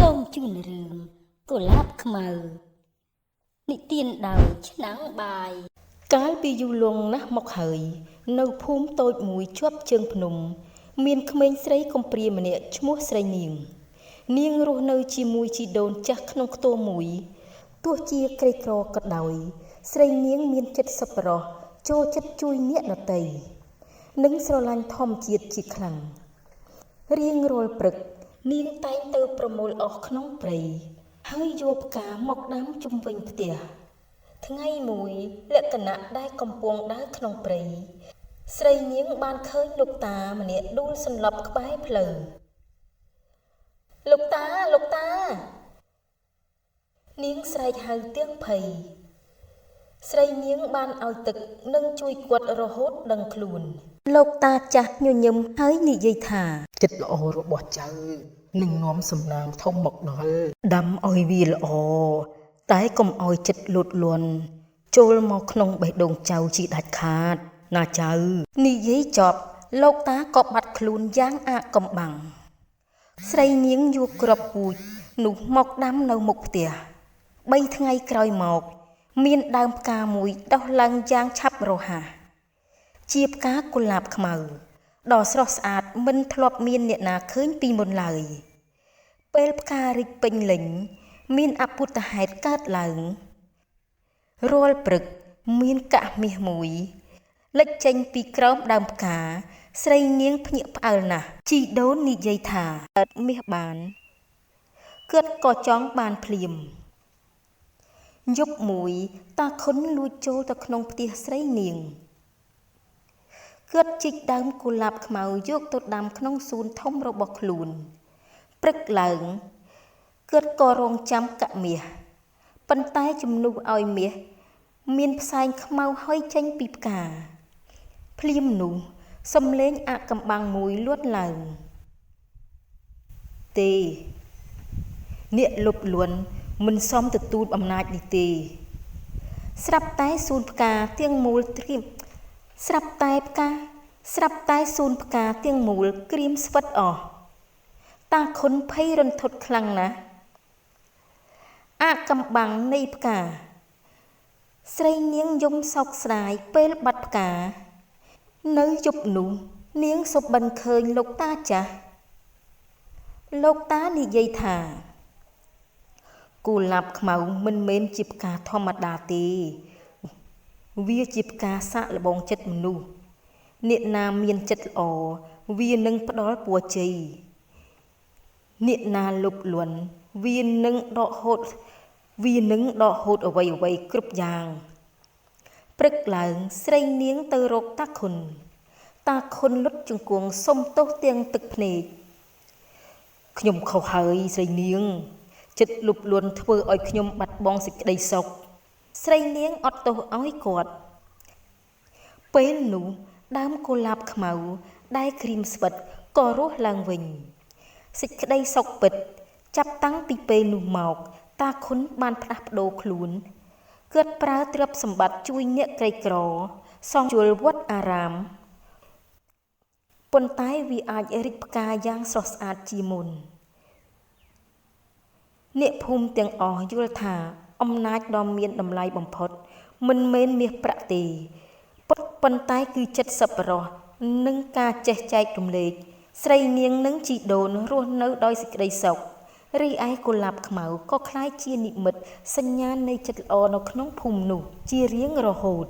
សូមជូនរឿងកុលាបខ្មៅនិទានដោយឆ្នាំងបាយកាលពីយូរលង់ណាស់មកហើយនៅភូមិតូចមួយជាប់ជើងភ្នំមានក្មេងស្រីកំព្រាម្នាក់ឈ្មោះស្រីនាងនាងរស់នៅជាមួយជីដូនចាស់ក្នុងខ្ទមមួយទោះជាក្រីក្រក៏ដោយស្រីនាងមានចិត្តសប្បុរសចូលចិត្តជួយអ្នកដទៃនិងស្រឡាញ់ធម្មជាតិជាខ្លាំងរៀងរាល់ព្រឹកនាងតែងទៅប្រមូលអុសក្នុងព្រៃហើយយកផ្កាមកដាំជុំវិញផ្ទះថ្ងៃមួយលក្ខណៈដែលកំពុងដើរក្នុងព្រៃស្រីនាងបានឃើញលោកតាម្នាក់ដួលសន្លប់ក្បែរផ្លូវលោកតានាងស្រែកហៅទាំងភ័យស្រីនាងបានឲ្យទឹកនិងជួយគាត់រហូតដឹងខ្លួនលោកតាចាស់ញញឹមហើយនិយាយថាចិត្តល្អរបស់ចៅនឹងនាំសំណាងធំមកដល់ដាំឲ្យវាល្អតែកុំឲ្យចិត្តលូតលាន់ចូលមកក្នុងបេះដូងចៅជាដាច់ខាតណាចៅនិយាយចប់លោកតាក៏បាត់ខ្លួនយ៉ាងអាកំបាំងស្រីនាងយកគ្រាប់ពូជនោះមកដាំនៅមុខផ្ទះ3ថ្ងៃក្រោយមកមានដើមផ្កាមួយដុះឡើងយ៉ាងឆាប់រហ័សជាផ្កាកុលាបខ្មៅដ៏ស្រស់ស្អាតមិនធ្លាប់មានអ្នកណាឃើញពីមុនឡើយពេលផ្ការីកពេញលេញមានអពុទ្ធហេតុកើតឡើងរាល់ព្រឹកមានកះមាសមួយលេចចេញពីក្រោមដើមផ្កាស្រីនាងភ្ញាក់ផ្អើលណាស់ជីដូននិយាយថាកើតមាសបានគាត់ក៏ចង់បានភ្លាមយប់មួយតាខុនលួចចូលទៅក្នុងផ្ទះស្រីនាងគាត់ជីកដើមកុលាបខ្មៅយកទៅដាំក្នុងសួនធំរបស់ខ្លួនព្រឹកឡើងគាត់ក៏រងចាំកាក់មាសប៉ុន្តែជំនួសឲ្យមាសមានផ្សែងខ្មៅហុយចេញពីផ្កាភ្លាមនោះសំឡេងអាកំបាំងមួយលួនឡើងទេអ្នកលុបលួនមិនសមទទួលអំណាចនេះទេស្រាប់តែសួនផ្កាទាំងមូលត្រៀមស្រាប់តែសួនផ្កាទាំងមូលក្រៀមស្វិតអស់តាខុនភ័យរន្ធត់ខ្លាំងណាស់អាកំបាំងនៃផ្កាស្រីនាងយំសោកស្ដាយពេលបាត់ផ្កានៅយប់នោះនាងសុបិនឃើញលោកតាចាស់លោកតានិយាយថាកុលាបខ្មៅមិនមែនជាផ្កាធម្មតាទេវាជាផ្កាសាកល្បងចិត្តមនុស្សអ្នកណាមានចិត្តល្អវានឹងផ្ដល់ពរជ័យអ្នកណាលុបលន់វានឹងដកហូតអ្វីគ្រប់យ៉ាងព្រឹកឡើងស្រីនាងទៅរកតាខុនលុតជង្គង់សុំទោសទាំងទឹកភ្នែកខ្ញុំខុសហើយស្រីនាងចិត្តលុបលន់ធ្វើឲ្យខ្ញុំបាត់បង់សេចក្តីសុខស្រីនាងអត់ទោសឲ្យគាត់ពេលនោះដើមកុលាបខ្មៅដែលក្រៀមស្វិតក៏រស់ឡើងវិញសេចក្តីសុខពិតចាប់តាំងពីពេលនោះមកតាខុនបានផ្លាស់ប្ដូរខ្លួនគាត់ប្រើទ្រព្យសម្បត្តិជួយអ្នកក្រីក្រសង់ជួលវត្តអារាមប៉ុន្តែវាអាចរីកផ្កាយ៉ាងស្រស់ស្អាតជាមុនអ្នកភូមិទាំងអស់យល់ថាអំណាចដ៏មានតម្លៃបំផុតមិនមែនមាសប្រាក់ទេប៉ុន្តែគឺចិត្តសប្បុរសនិងការចេះចែករំលែកស្រីនាងនិងជីដូនរស់នៅដោយសេចក្តីសុខរីឯកុលាបខ្មៅក៏คล้ายជានិមិត្តសញ្ញានៃចិត្តល្អនៅក្នុងភូមិនោះជារៀងរហូត